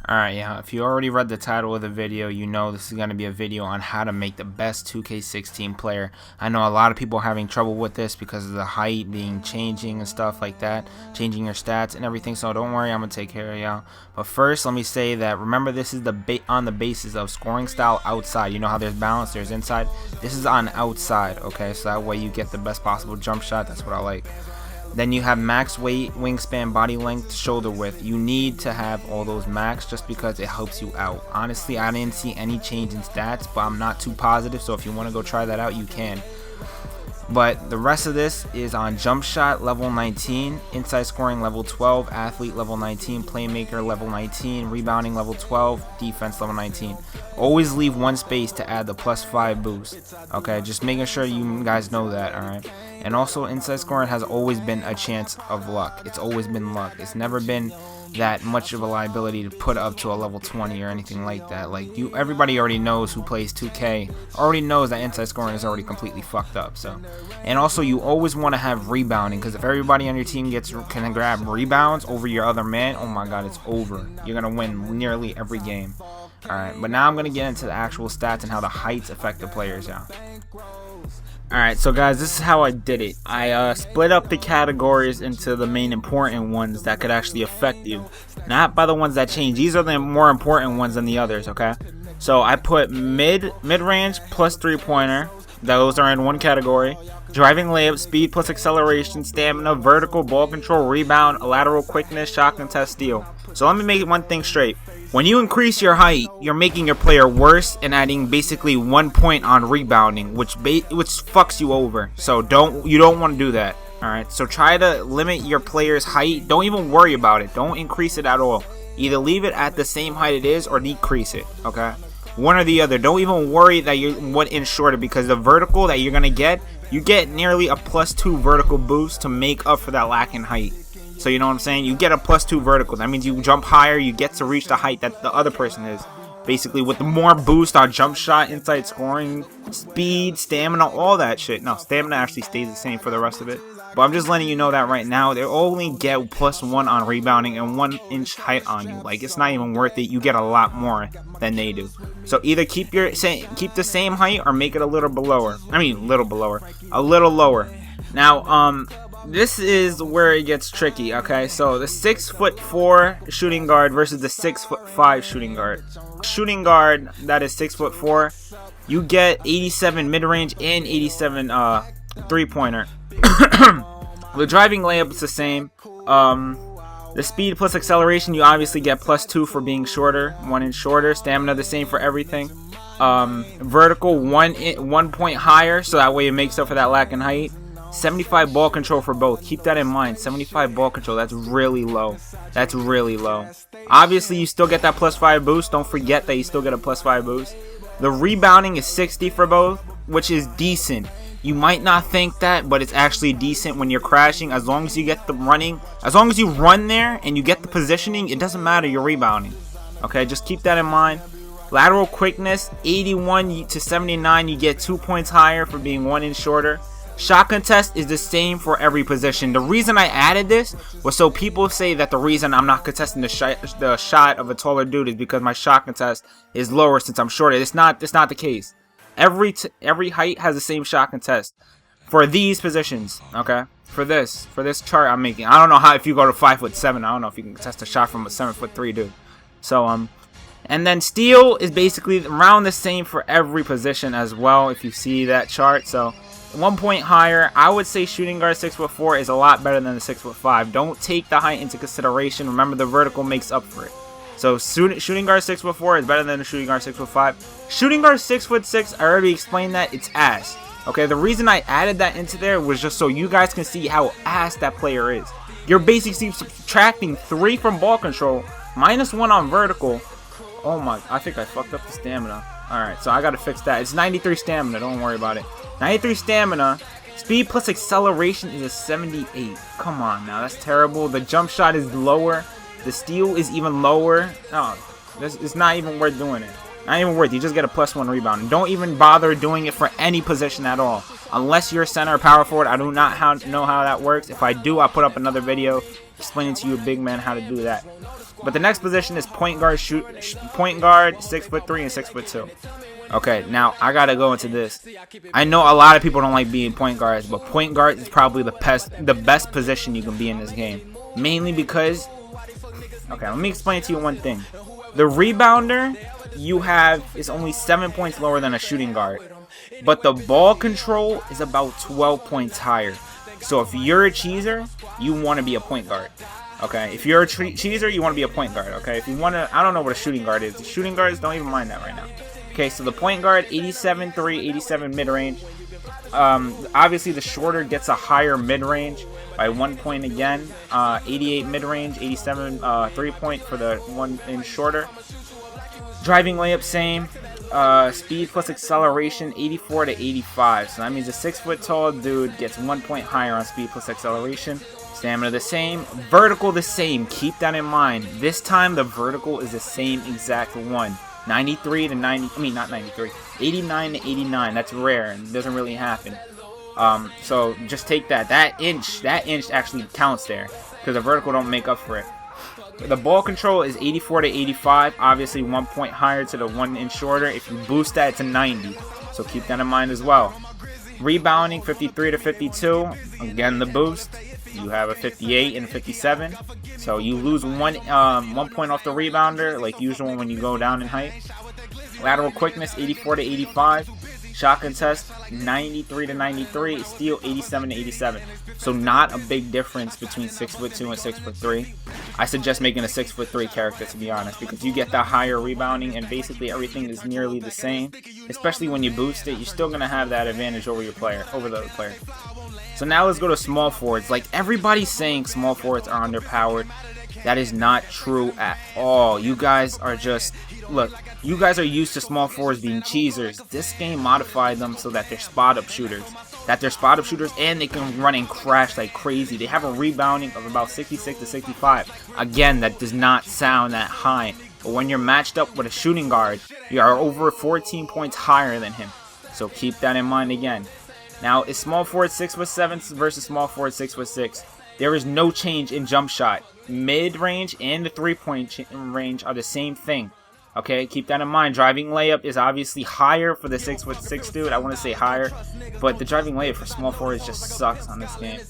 Alright, yeah, if you already read the title of the video, you know this is going to be a video on how to make the best 2K16 player. I know a lot of people are having trouble with this because of the height being changing and stuff like that, changing your stats and everything, so don't worry, I'm going to take care of y'all. But first, let me say that, remember, this is on the basis of scoring style outside. You know how there's balance, there's inside. This is on outside, okay, so that way you get the best possible jump shot. That's what I like. Then you have max weight, wingspan, body length, shoulder width. You need to have all those max just because it helps you out. Honestly, I didn't see any change in stats, but I'm not too positive, so if you want to go try that out, you can. But the rest of this is on jump shot level 19, inside scoring level 12, athlete level 19, playmaker level 19, rebounding level 12, defense level 19. Always leave one space to add the +5 boost. Okay, just making sure you guys know that, alright? And also, inside scoring has always been a chance of luck. It's always been luck. It's never been that much of a liability to put up to a level 20 or anything like that. Like, everybody already knows who plays 2K already knows that inside scoring is already completely fucked up. So, and also you always want to have rebounding, because if everybody on your team can grab rebounds over your other man, oh my god, it's over. You're gonna win nearly every game. Alright, but now I'm gonna get into the actual stats and how the heights affect the players out. Alright, so guys, this is how I did it. I split up the categories into the main important ones that could actually affect you, not by the ones that change. These are the more important ones than the others, okay? So I put mid-range plus 3-pointer. Those are in one category. Driving layup, speed plus acceleration, stamina, vertical, ball control, rebound, lateral quickness, shot contest, steal. So let me make one thing straight. When you increase your height, you're making your player worse and adding basically 1 point on rebounding, which fucks you over. So you don't want to do that. Alright, so try to limit your player's height. Don't even worry about it. Don't increase it at all. Either leave it at the same height it is or decrease it, okay? One or the other. Don't even worry that you're 1 inch shorter, because the vertical that you're gonna get, you get nearly a +2 vertical boost to make up for that lack in height. So you know what I'm saying? You get a +2 vertical. That means you jump higher, you get to reach the height that the other person is. Basically, with the more boost on jump shot, inside scoring, speed, stamina, all that shit. No, stamina actually stays the same for the rest of it. But I'm just letting you know that right now, they only get +1 on rebounding and 1 inch height on you. Like, it's not even worth it. You get a lot more than they do. So either keep the same height or make it a little below. A little lower. Now, this is where it gets tricky, okay? So the 6'4" shooting guard versus the 6'5" shooting guard. Shooting guard that is 6'4", you get 87 mid-range and 87 3-pointer. The driving layup is the same. The speed plus acceleration, you obviously get +2 for being shorter, 1 inch shorter. Stamina the same for everything. Vertical 1 point higher, so that way it makes up for that lack in height. 75 ball control for both. Keep that in mind. 75 ball control. That's really low. That's really low. Obviously, you still get that +5 boost. Don't forget that you still get a +5 boost. The rebounding is 60 for both, which is decent. You might not think that, but it's actually decent when you're crashing. As long as you get the running, as long as you run there and you get the positioning, it doesn't matter. You're rebounding. Okay, just keep that in mind. Lateral quickness, 81 to 79. You get 2 points higher for being 1 inch shorter. Shot contest is the same for every position. The reason I added this was so people say that the reason I'm not contesting the shot of a taller dude is because my shot contest is lower since I'm shorter. It's not the case. Every height has the same shot contest for these positions. Okay, for this chart I'm making. I don't know how, if you go to 5'7", I don't know if you can contest a shot from a 7'3" dude. So and then steal is basically around the same for every position as well, if you see that chart. So 1 point higher. I would say shooting guard 6'4" is a lot better than the 6'5". Don't take the height into consideration. Remember, the vertical makes up for it. So shooting guard 6'4" is better than the shooting guard 6'5". Shooting guard 6'6", I already explained that, it's ass. Okay, the reason I added that into there was just so you guys can see how ass that player is. You're basically subtracting 3 from ball control, -1 on vertical. Oh my, I think I fucked up the stamina. Alright, so I gotta fix that. It's 93 stamina, don't worry about it. 93 stamina. Speed plus acceleration is a 78. Come on now, that's terrible. The jump shot is lower. The steal is even lower. No, it's not even worth doing it. Not even worth. You just get a +1 rebound. And don't even bother doing it for any position at all. Unless you're center or power forward. I do not know how that works. If I do, I'll put up another video explaining to you, a big man, how to do that. But the next position is point guard, point guard, 6'3" and 6'2". Okay, now I gotta go into this. I know a lot of people don't like being point guards, but point guard is probably the best position you can be in this game. Mainly because, okay, let me explain to you one thing. The rebounder you have is only 7 points lower than a shooting guard, but the ball control is about 12 points higher. So if you're a cheeser, you want to be a point guard. Okay, if you're a cheeser, you want to be a point guard. Okay, if you want to, I don't know what a shooting guard is. The shooting guards, don't even mind that right now. Okay, so the point guard, 87.3, 87 mid-range. Obviously, the shorter gets a higher mid-range by 1 point again. 88 mid-range, 87 3-point for the 1 inch shorter. Driving layup, same. Speed plus acceleration, 84 to 85. So that means a 6-foot-tall dude gets 1 point higher on speed plus acceleration. Stamina the same. Vertical the same. Keep that in mind. This time the vertical is the same exact one. 93 to 90. I mean, not 93. 89 to 89. That's rare and doesn't really happen. So just take that. That inch actually counts there because the vertical don't make up for it. The ball control is 84 to 85. Obviously 1 point higher to the 1 inch shorter. If you boost that to 90. So keep that in mind as well. Rebounding 53 to 52. Again, the boost. You have a 58 and a 57. So you lose 1 point off the rebounder, like usual when you go down in height. Lateral quickness 84 to 85. Shot contest 93 to 93. Steal 87 to 87. So not a big difference between 6'2" and 6'3". I suggest making a 6'3" character, to be honest, because you get the higher rebounding and basically everything is nearly the same. Especially when you boost it, you're still gonna have that advantage over your player, over the other player. So now let's go to small forwards. Like, everybody's saying small forwards are underpowered. That is not true at all. You guys are just, look, you guys are used to small forwards being cheesers. This game modified them so that they're spot-up shooters. And they can run and crash like crazy. They have a rebounding of about 66 to 65. Again, that does not sound that high. But when you're matched up with a shooting guard, you are over 14 points higher than him. So keep that in mind again. Now, is small forward 6'7" versus small forward 6'6"? There is no change in jump shot. Mid-range and the 3-point range are the same thing. Okay, keep that in mind. Driving layup is obviously higher for the 6'6" dude. I want to say higher, but the driving layup for small forwards just sucks on this game.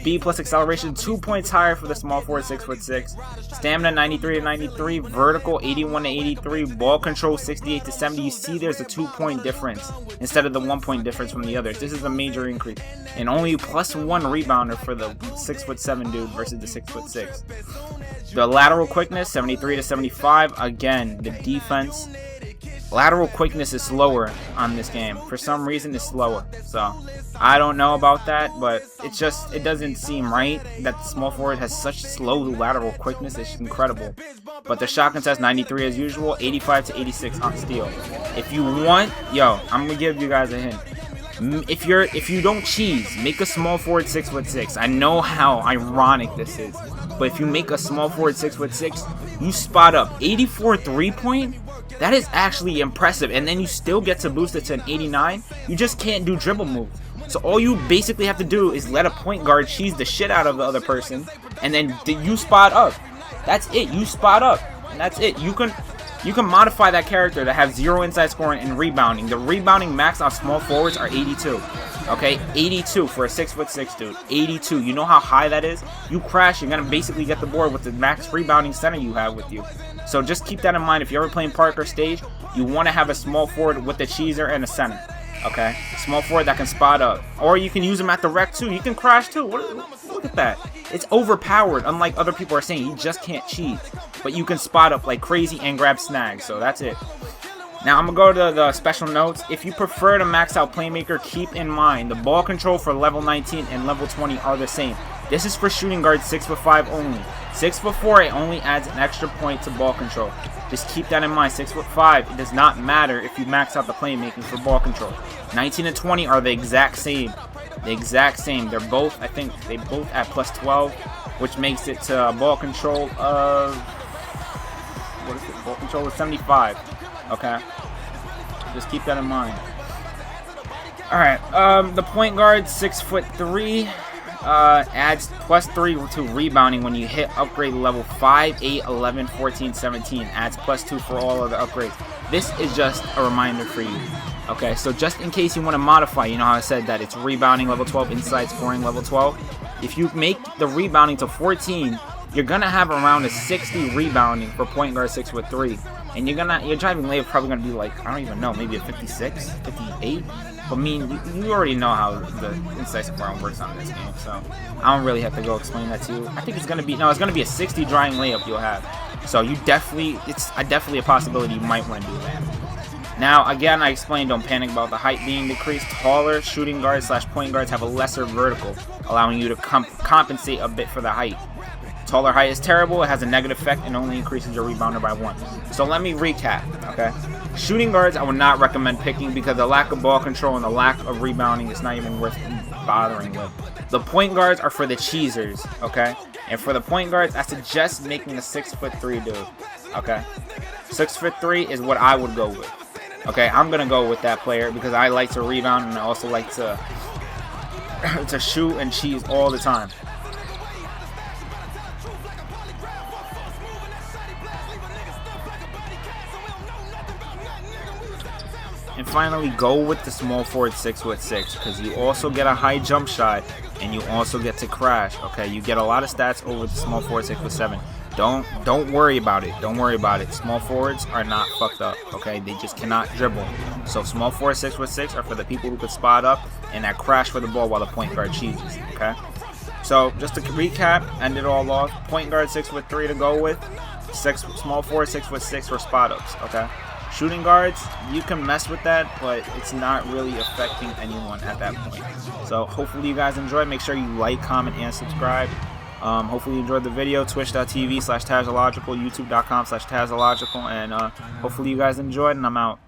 Speed plus acceleration, 2 points higher for the small forward 6'6". Stamina 93 to 93. Vertical 81 to 83. Ball control 68 to 70. You see, there's a 2-point difference instead of the 1 point difference from the others. This is a major increase, and only +1 rebounder for the 6'7" dude versus the 6'6". The lateral quickness 73 to 75. Again, the defense, lateral quickness is slower on this game. For some reason, it's slower. So I don't know about that, but it doesn't seem right that the small forward has such slow lateral quickness. It's incredible. But the shot contest 93 as usual, 85 to 86 on steal. If you want, yo, I'm gonna give you guys a hint. If you don't cheese, make a small forward 6'6". I know how ironic this is, but if you make a small forward 6'6", you spot up 84 3-point. That is actually impressive, and then you still get to boost it to an 89. You just can't do dribble moves. So all you basically have to do is let a point guard cheese the shit out of the other person, and then you spot up. That's it. You spot up, and that's it. You can modify that character to have 0 inside scoring and rebounding. The rebounding max on small forwards are 82. Okay, 82 for a 6'6" dude. 82. You know how high that is? You crash, you're gonna basically get the board with the max rebounding center you have with you. So just keep that in mind. If you're ever playing Park or Stage, you want to have a small forward with a cheeser and a center. Okay, small forward that can spot up, or you can use him at the rec too. You can crash too. Look at that. It's overpowered. Unlike other people are saying, you just can't cheese, but you can spot up like crazy and grab snags. So that's it. Now I'm gonna go to the special notes. If you prefer to max out playmaker, keep in mind the ball control for level 19 and level 20 are the same. This is for shooting guards 6'5" only. 6'4", it only adds an extra point to ball control. Just keep that in mind. 6'5", it does not matter if you max out the playmaking for ball control. 19 and 20 are the exact same. They're both, I think, they both at +12, which makes it to ball control of, what is it? Ball control of 75. Okay, just keep that in mind. All right, the point guard, 6'3", adds +3 to rebounding when you hit upgrade level 5, 8, 11, 14, 17. Adds +2 for all of the upgrades. This is just a reminder for you. Okay, so just in case you want to modify, you know how I said that it's rebounding level 12, inside scoring level 12. If you make the rebounding to 14, you're gonna have around a 60 rebounding for point guard 6'3", and your driving layup probably gonna be like, I don't even know, maybe a 56, 58. But I mean, you already know how the inside scoring works on this game, so I don't really have to go explain that to you. I think it's gonna be a 60 driving layup you'll have. So you definitely, it's definitely a possibility you might want to do that. Now, again, I explained, don't panic about the height being decreased. Taller shooting guards / point guards have a lesser vertical, allowing you to compensate a bit for the height. Taller height is terrible. It has a negative effect and only increases your rebounder by 1. So let me recap, okay? Shooting guards I would not recommend picking because the lack of ball control and the lack of rebounding is not even worth bothering with. The point guards are for the cheesers, okay? And for the point guards, I suggest making a 6'3" dude, okay? 6'3" is what I would go with. Okay, I'm gonna go with that player because I like to rebound and I also like to shoot and cheese all the time. And finally, go with the small forward 6'6" because you also get a high jump shot and you also get to crash. Okay, you get a lot of stats over the small forward 6'7". Don't worry about it. Don't worry about it. Small forwards are not fucked up. Okay, they just cannot dribble. So small forward 6'6" are for the people who could spot up and that crash for the ball while the point guard cheeses. Okay. So just to recap, end it all off. Point guard 6'3" to go with. Small forward 6'6" for spot ups. Okay. Shooting guards, you can mess with that, but it's not really affecting anyone at that point. So hopefully you guys enjoyed. Make sure you like, comment, and subscribe. Hopefully you enjoyed the video. Twitch.tv/TazLLumiNati, YouTube.com/TazLLumiNati, and hopefully you guys enjoyed, and I'm out.